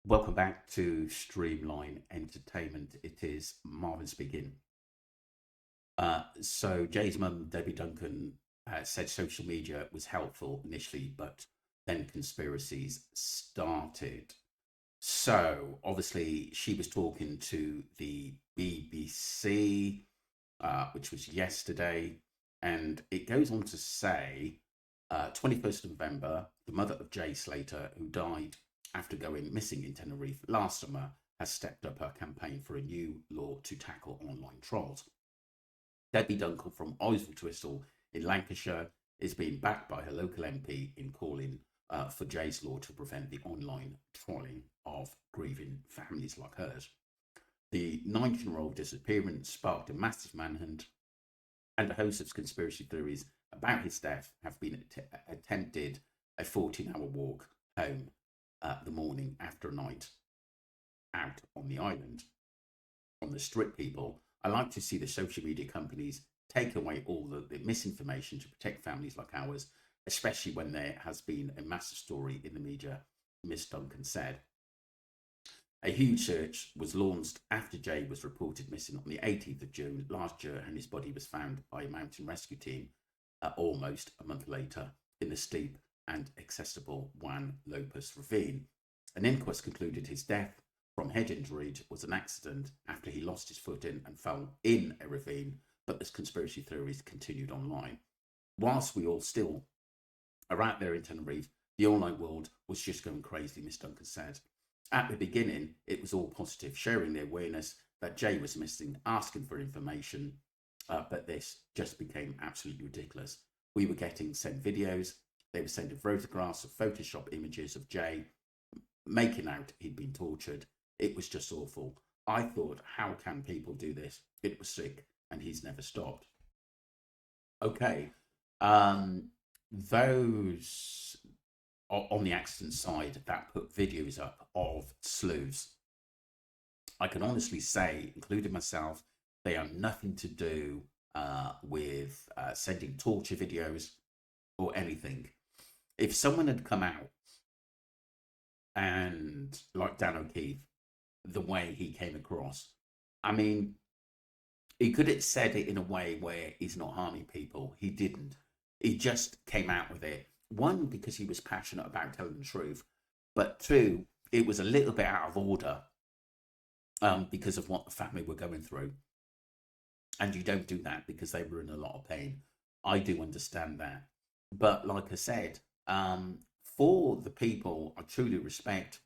Welcome back to Streamline Entertainment. It is Marvin speaking. So Jay's mum, Debbie Duncan, said social media was helpful initially, but then conspiracies started. So obviously, she was talking to the BBC, which was yesterday, and it goes on to say 21st of November, the mother of Jay Slater, who died after going missing in Tenerife last summer, has stepped up her campaign for a new law to tackle online trolls. Debbie Duncan from Oswald Twistle in Lancashire is being backed by her local MP in calling for Jay's law to prevent the online trolling of grieving families like hers. The 19-year-old disappearance sparked a massive manhunt, and a host of conspiracy theories about his death have been attempted a 14-hour walk home the morning after a night out on the island. On the strip, people, I like to see the social media companies take away all the misinformation to protect families like ours, especially when there has been a massive story in the media, Miss Duncan said. A huge search was launched after Jay was reported missing on the 18th of June last year, and his body was found by a mountain rescue team almost a month later in the steep and accessible Juan Lopez ravine. An inquest concluded his death from head injury was an accident after he lost his footing and fell in a ravine, but this conspiracy theories continued online. Whilst we all still are out there in Tenerife, the online world was just going crazy, Miss Duncan said. At the beginning, it was all positive, sharing the awareness that Jay was missing, asking for information, but this just became absolutely ridiculous. We were getting sent videos, they were sending photographs of Photoshop images of Jay, making out he'd been tortured. It was just awful. I thought, how can people do this? It was sick, and he's never stopped. Okay. Those on the accident side that put videos up of sleuths, I can honestly say, including myself, they are nothing to do with sending torture videos or anything. If someone had come out and, like Dan O'Keefe, the way he came across, I mean, he could have said it in a way where he's not harming people. He didn't. He just came out with it. One, because he was passionate about telling the truth, but two, it was a little bit out of order because of what the family were going through. And you don't do that because they were in a lot of pain. I do understand that. But like I said, for the people I truly respect,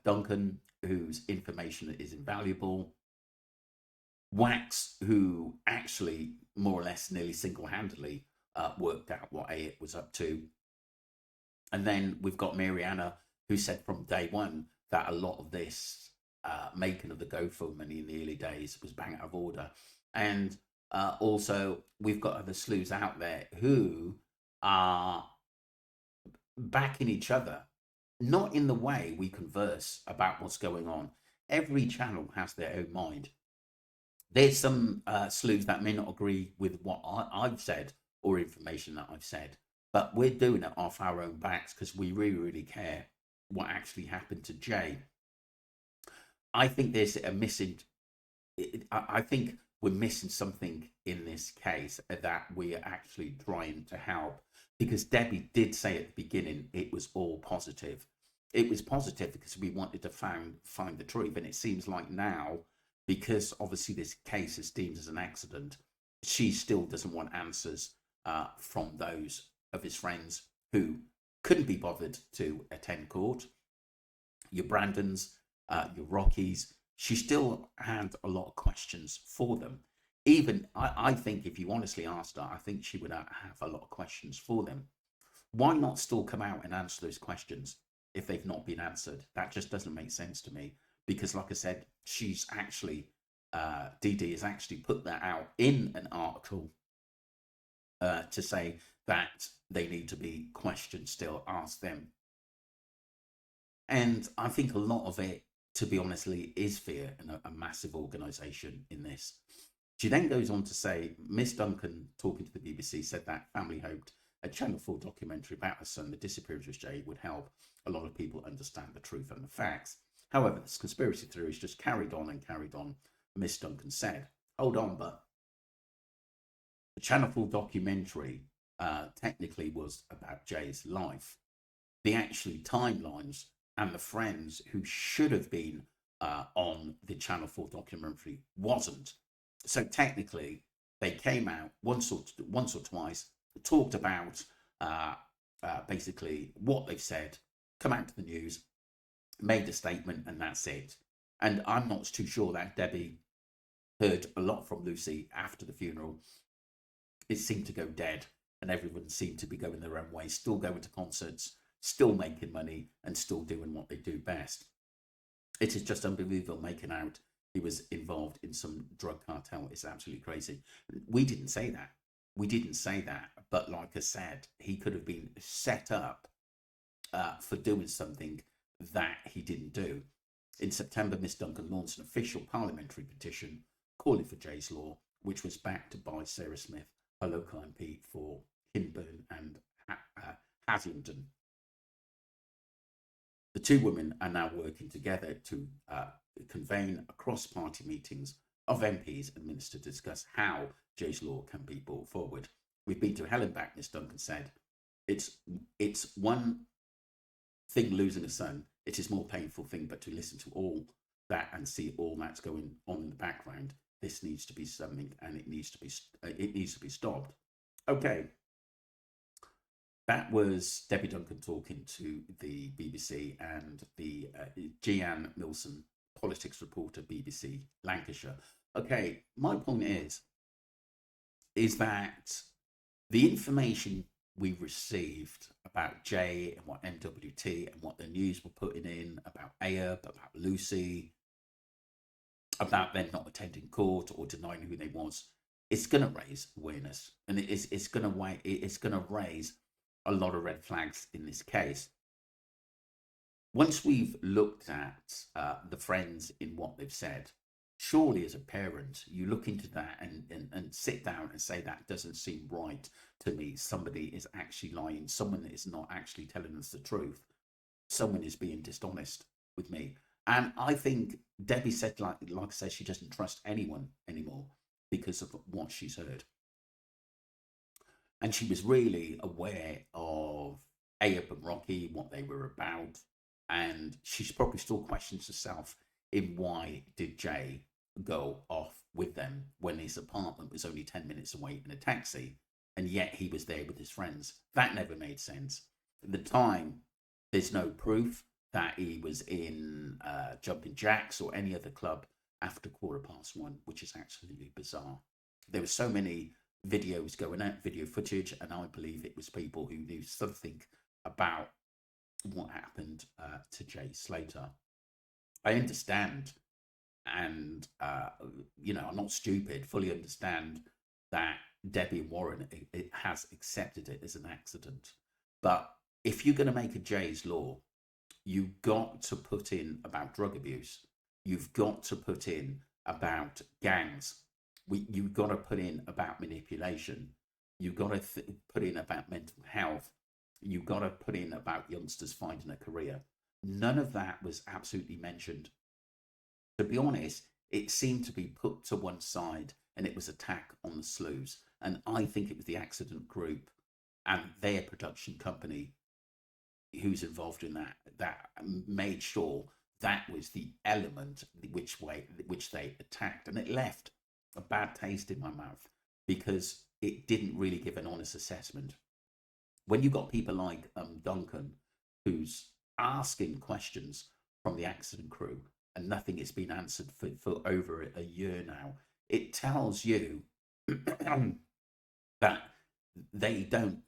Duncan, whose information is invaluable, Wax, who actually more or less nearly single handedly worked out what Ayat was up to. And then we've got Mariana, who said from day one that a lot of this making of the GoFundMe in the early days was bang out of order. And also, we've got other sleuths out there who are backing each other, not in the way we converse about what's going on. Every channel has their own mind. There's some sleuths that may not agree with what I've said or information that I've said, but we're doing it off our own backs because we really, really care what actually happened to Jay. I think there's a missing. I think we're missing something in this case that we are actually trying to help, because Debbie did say at the beginning it was all positive. It was positive because we wanted to find the truth, and it seems like now, because obviously this case is deemed as an accident, she still doesn't want answers from those of his friends who couldn't be bothered to attend court. Your Brandons, your Rockies. She still had a lot of questions for them. Even I think if you honestly asked her, I think she would have a lot of questions for them. Why not still come out and answer those questions if they've not been answered? That just doesn't make sense to me, because, like I said, she's actually Dee Dee has actually put that out in an article to say that they need to be questioned still, ask them. And I think a lot of it, to be honestly, is fear and a massive organisation in this. She then goes on to say, Miss Duncan, talking to the BBC, said that family hoped a Channel 4 documentary about her son, the disappearance of Jay, would help a lot of people understand the truth and the facts. However, this conspiracy theories just carried on and carried on. Miss Duncan said, hold on, but the Channel 4 documentary technically was about Jay's life. The actually timelines and the friends who should have been on the Channel 4 documentary wasn't. So technically, they came out once or twice, talked about basically what they've said, come out to the news, made a statement, and that's it. And I'm not too sure that Debbie heard a lot from Lucy after the funeral. It seemed to go dead, and everyone seemed to be going their own way, still going to concerts, still making money, and still doing what they do best. It is just unbelievable making out he was involved in some drug cartel. It's absolutely crazy. We didn't say that. We didn't say that. But like I said, he could have been set up for doing something that he didn't do. In September, Miss Duncan launched an official parliamentary petition calling for Jay's Law, which was backed by Sarah Smith, a local MP for Kinburn and Haslingden. The two women are now working together to convene cross-party meetings of MPs and ministers to discuss how Jay's Law can be brought forward. We've been to hell and back, Miss Duncan said. It's one thing losing a son. It is more painful thing, but to listen to all that and see all that's going on in the background, this needs to be something, and it needs to be stopped. Okay. That was Debbie Duncan talking to the BBC and the Jeanne Milson, politics reporter, BBC Lancashire. Okay, my point is that the information we received about Jay and what NWT and what the news were putting in about Ayub, about Lucy, about them not attending court or denying who they was, it's going to raise awareness, and it's going to raise a lot of red flags in this case. Once we've looked at the friends in what they've said, surely as a parent, you look into that and sit down and say, that doesn't seem right to me. Somebody is actually lying. Someone is not actually telling us the truth. Someone is being dishonest with me. And I think Debbie said, like I said, she doesn't trust anyone anymore because of what she's heard. And she was really aware of Ayub and Rocky, what they were about. And she's probably still questions herself in why did Jay go off with them when his apartment was only 10 minutes away in a taxi, and yet he was there with his friends. That never made sense. At the time, there's no proof that he was in Jumping Jacks or any other club after 1:15, which is absolutely bizarre. There were so many videos going out, video footage, and I believe it was people who knew something about what happened to Jay Slater. I understand, and I'm not stupid, fully understand that Debbie Warren has accepted it as an accident. But if you're going to make a Jay's Law, you've got to put in about drug abuse. You've got to put in about gangs. You've got to put in about manipulation. You've got to put in about mental health. You've got to put in about youngsters finding a career. None of that was absolutely mentioned. To be honest, it seemed to be put to one side, and it was attack on the Slews. And I think it was the Accident Group and their production company who's involved in that made sure that was the element which they attacked, and it left a bad taste in my mouth because it didn't really give an honest assessment. When you got people like Duncan, who's asking questions from the Accident Crew and nothing has been answered for over a year now, it tells you that they don't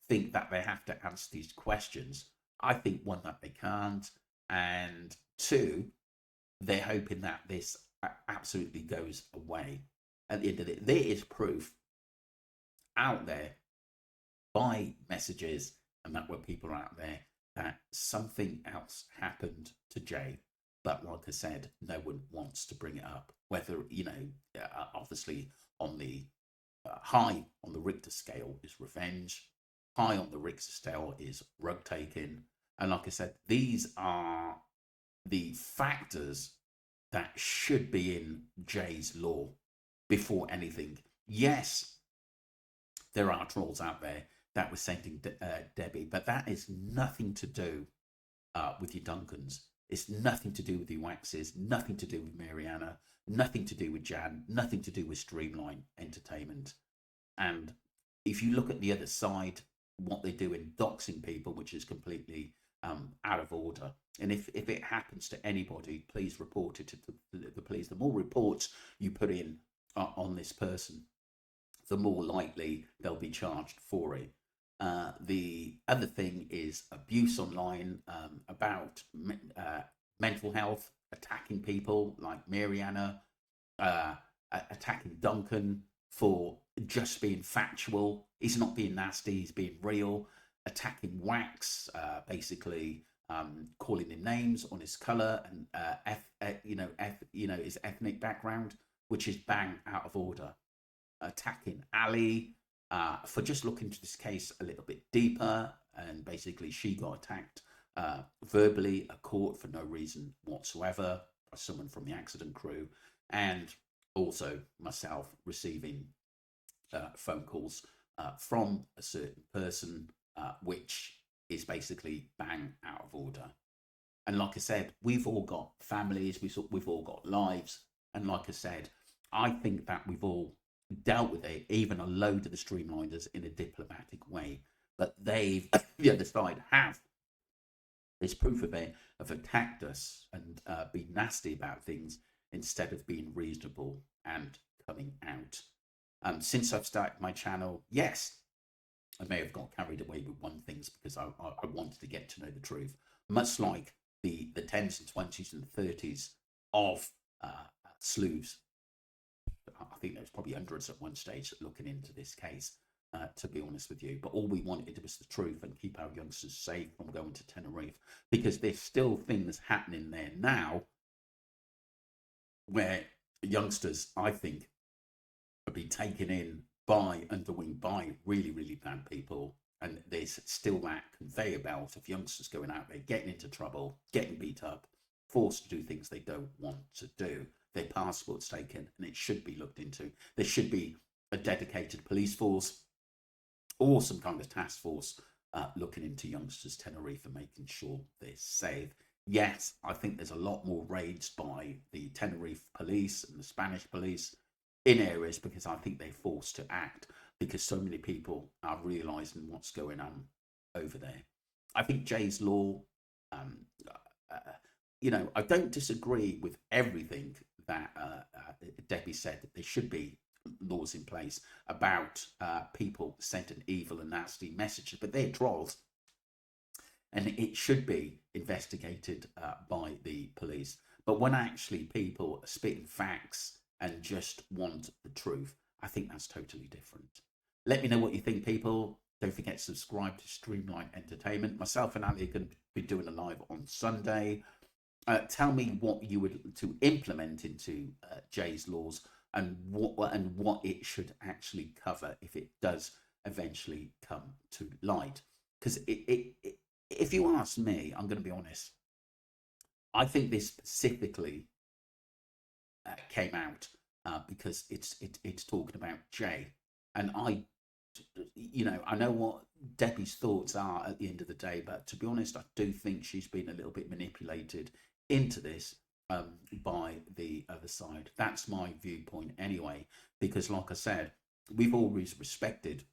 think that they have to answer these questions. I think, one, that they can't, and two, they're hoping that this absolutely goes away. At the end of it, there is proof out there by messages and that where people are out there that something else happened to Jay. But like I said, no one wants to bring it up. Whether, obviously on the high on the Richter scale is revenge, high on the Richter scale is rug taking. And like I said, these are the factors that should be in Jay's law before anything. Yes, there are trolls out there that were sending Debbie, but that is nothing to do with your Duncans. It's nothing to do with your Waxes, nothing to do with Mariana, nothing to do with Jan, nothing to do with Streamline Entertainment. And if you look at the other side, what they do in doxing people, which is completely out of order. And if it happens to anybody, please report it to the police. The more reports you put in on this person, the more likely they'll be charged for it. The other thing is abuse online, about mental health, attacking people like Mariana, attacking Duncan for just being factual. He's not being nasty, he's being real. Attacking Wax, basically calling him names on his color and his ethnic background, which is bang out of order. Attacking Ali for just looking into this case a little bit deeper, and basically she got attacked verbally at court for no reason whatsoever by someone from the accident crew, and also myself receiving phone calls from a certain person, which is basically bang out of order. And like I said, we've all got families, we've all got lives, and like I said, I think that we've all dealt with it, even a load of the streamliners, in a diplomatic way. But they've, the other side have, there's proof of it, have attacked us and been nasty about things instead of being reasonable and coming out. Since I've started my channel, yes, I may have got carried away with one things because I wanted to get to know the truth, much like the 10s and 20s and 30s of sleuths. I think there was probably hundreds at one stage looking into this case, to be honest with you. But all we wanted was the truth and keep our youngsters safe from going to Tenerife, because there's still things happening there now where youngsters, I think, would be taken in by, underwing by really, really bad people. And there's still that conveyor belt of youngsters going out there, getting into trouble, getting beat up, forced to do things they don't want to do. Their passports taken, and it should be looked into. There should be a dedicated police force or some kind of task force looking into youngsters Tenerife and making sure they're safe. Yes, I think there's a lot more raids by the Tenerife police and the Spanish police in areas, because I think they're forced to act because so many people are realizing what's going on over there. I think Jay's law, I don't disagree with everything that Debbie said, that there should be laws in place about people sending evil and nasty messages, but they're trolls, and it should be investigated by the police. But when actually people are spitting facts and just want the truth, I think that's totally different. Let me know what you think, people. Don't forget to subscribe to Streamline Entertainment. Myself and Ali are going to be doing a live on Sunday. Tell me what you would to implement into Jay's laws, and what it should actually cover if it does eventually come to light. Because if you ask me, I'm going to be honest, I think this specifically came out because it's talking about Jay, and I know what Debbie's thoughts are at the end of the day, but to be honest, I do think she's been a little bit manipulated into this by the other side. That's my viewpoint anyway, because like I said, we've always respected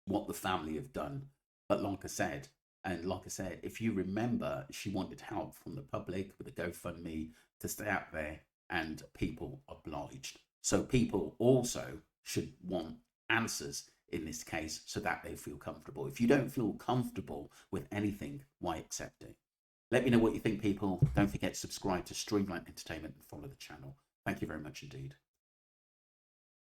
what the family have done, but like I said, if you remember, she wanted help from the public with a GoFundMe to stay out there, and people obliged. So people also should want answers in this case so that they feel comfortable. If you don't feel comfortable with anything, why accept it? Let me know what you think, people. Don't forget to subscribe to Streamline Entertainment and follow the channel. Thank you very much indeed.